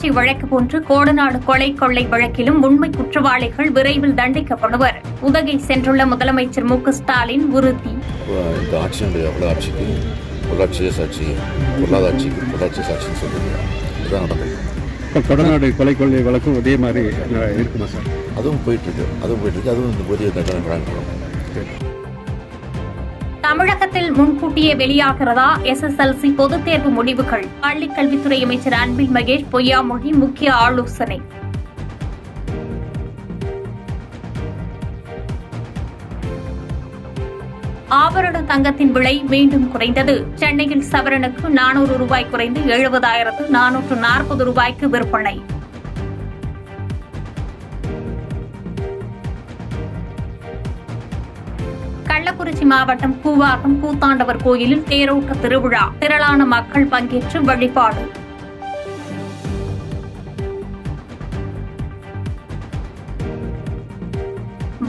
பொள்ளாச்சி வழக்கு போன்று கோடநாடு கொள்ளை வழக்கிலும் உண்மை குற்றவாளிகள் விரைவில் தண்டிக்கப்படுவர். உதகை சென்றுள்ள முதலமைச்சர் மு.க.ஸ்டாலின் உறுதி. இந்த ஆட்சியினுடைய ஆட்சிக்கு பொள்ளாச்சியே சாட்சி, பொல்லாத ஆட்சிக்கு பொள்ளாச்சி சாட்சின்னு சொல்லுங்க. இதுதான் நடந்தது. இப்போ கொடநாடு கொள்ளை வழக்கும் அதே மாதிரி இருக்குமா சார்? அதுவும் போயிட்டு இருக்கு. அதுவும் இந்த புதிய தண்டனை வழங்கப்படும். தமிழகத்தில் முன்கூட்டியே வெளியாகிறதா SSLC பொதுத் தேர்வு முடிவுகள்? பள்ளிக் கல்வித்துறை அமைச்சர் அன்பில் மகேஷ் பொய்யாமொழி முக்கிய ஆலோசனை. ஆபரண தங்கத்தின் விலை மீண்டும் குறைந்தது. சென்னையில் சவரனுக்கு 400 ரூபாய் குறைந்து 70,440 ரூபாய்க்கு விற்பனை. கள்ளக்குறிச்சி மாவட்டம் கூவாகம் கூத்தாண்டவர் கோயிலில் தேரோட்ட திருவிழா. திரளான மக்கள் பங்கேற்று வழிபாடு.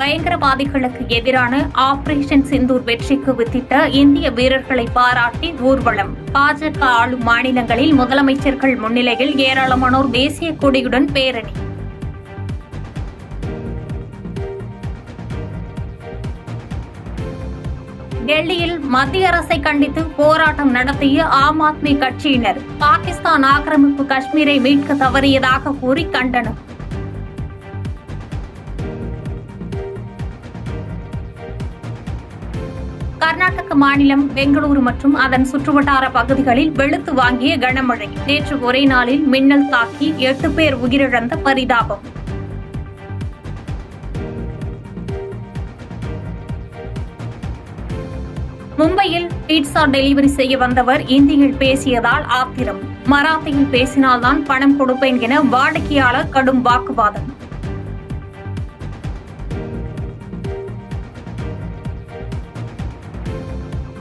பயங்கரவாதிகளுக்கு எதிரான ஆபரேஷன் சிந்தூர் வெற்றிக்கு வித்திட்ட இந்திய வீரர்களை பாராட்டி ஊர்வலம். பாஜக ஆளும் மாநிலங்களில் முதலமைச்சர்கள் முன்னிலையில் ஏராளமானோர் தேசிய கொடியுடன் பேரணி. டெல்லியில் மத்திய அரசை கண்டித்து போராட்டம் நடத்திய ஆம் ஆத்மி கட்சியினர் பாகிஸ்தான் ஆக்கிரமிப்பு காஷ்மீரை மீட்க தவறியதாக கூறி கண்டனம். கர்நாடக மாநிலம் பெங்களூரு மற்றும் அதன் சுற்றுவட்டார பகுதிகளில் வெளுத்து வாங்கிய கனமழை. நேற்று ஒரே நாளில் மின்னல் தாக்கி 8 பேர் உயிரிழந்த பரிதாபம். மும்பையில் பீட்சா டெலிவரி செய்ய வந்தவர் இந்தியில் பேசியதால் ஆத்திரம். மராத்தியில் பேசினால்தான் பணம் கொடுப்பேன் என வாடிக்கையாளர் கடும் வாக்குவாதம்.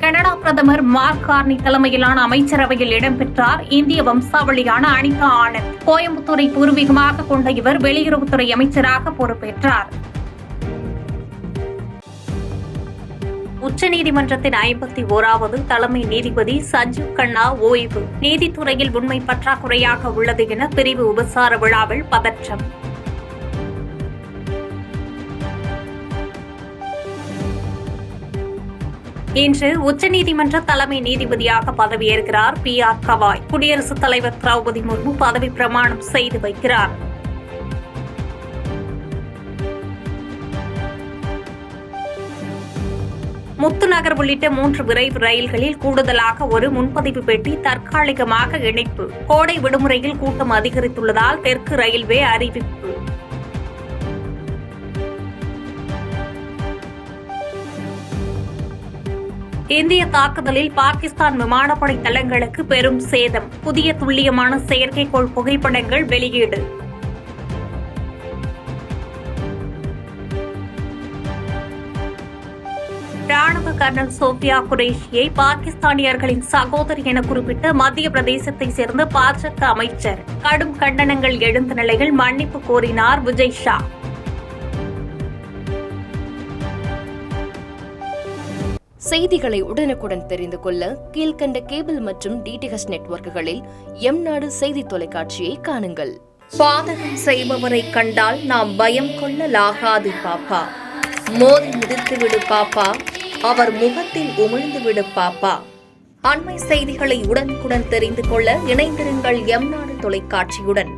கனடா பிரதமர் மார்க் கார்னி தலைமையிலான அமைச்சரவையில் இடம்பெற்றார் இந்திய வம்சாவளியான அனிதா ஆனந்த். கோயம்புத்தூரை பூர்வீகமாக கொண்ட இவர் வெளியுறவுத்துறை அமைச்சராக பொறுப்பேற்றார். உச்சநீதிமன்றத்தின் 51வது தலைமை நீதிபதி சஞ்சீவ் கண்ணா ஓய்வு. நீதித்துறையில் உண்மை பற்றாக்குறையாக உள்ளது என பிரிவு உபசார விழாவில் பதற்றம். இன்று உச்சநீதிமன்ற தலைமை நீதிபதியாக பதவியேற்கிறார் PR கவாய். குடியரசுத் தலைவர் திரௌபதி முர்மு பதவி பிரமாணம் செய்து வைக்கிறார். முத்துநகர் உள்ளிட்ட 3 விரைவு ரயில்களில் கூடுதலாக ஒரு முன்பதிவு பெட்டி தற்காலிகமாக இணைப்பு. கோடை விடுமுறையில் கூட்டம் அதிகரித்துள்ளதால் தெற்கு ரயில்வே அறிவிப்பு. இந்திய தாக்குதலில் பாகிஸ்தான் விமானப்படை தளங்களுக்கு பெரும் சேதம். புதிய துல்லியமான செயற்கைக்கோள் புகைப்படங்கள் வெளியீடு. ராணுவ கர்னல் சோபியா குரேஷியை பாகிஸ்தானியர்களின் சகோதரி என குறிப்பிட்ட மத்திய பிரதேசத்தை சேர்ந்த பாஜக அமைச்சர். கடும் கண்டனங்கள் எழுந்த நிலையில் மன்னிப்பு கோரினார் விஜய் ஷா. செய்திகளை உடனுக்குடன் தெரிந்து கொள்ள கீழ்கண்ட கேபிள் மற்றும் DTH நெட்வொர்க்குகளில் எம்நாடு செய்தி தொலைக்காட்சியை காணுங்கள். பாதகம் செய்பவரை கண்டால் நாம் பயம் கொள்ளலாகாது பாப்பா. மோதி மிதித்துவிடு பாப்பா, அவர் முகத்தில் உமிழ்ந்துவிடு பாப்பா. அண்மை செய்திகளை உடனுக்குடன் தெரிந்து கொள்ள இணைந்திருங்கள் எம்நாடு தொலைக்காட்சியுடன்.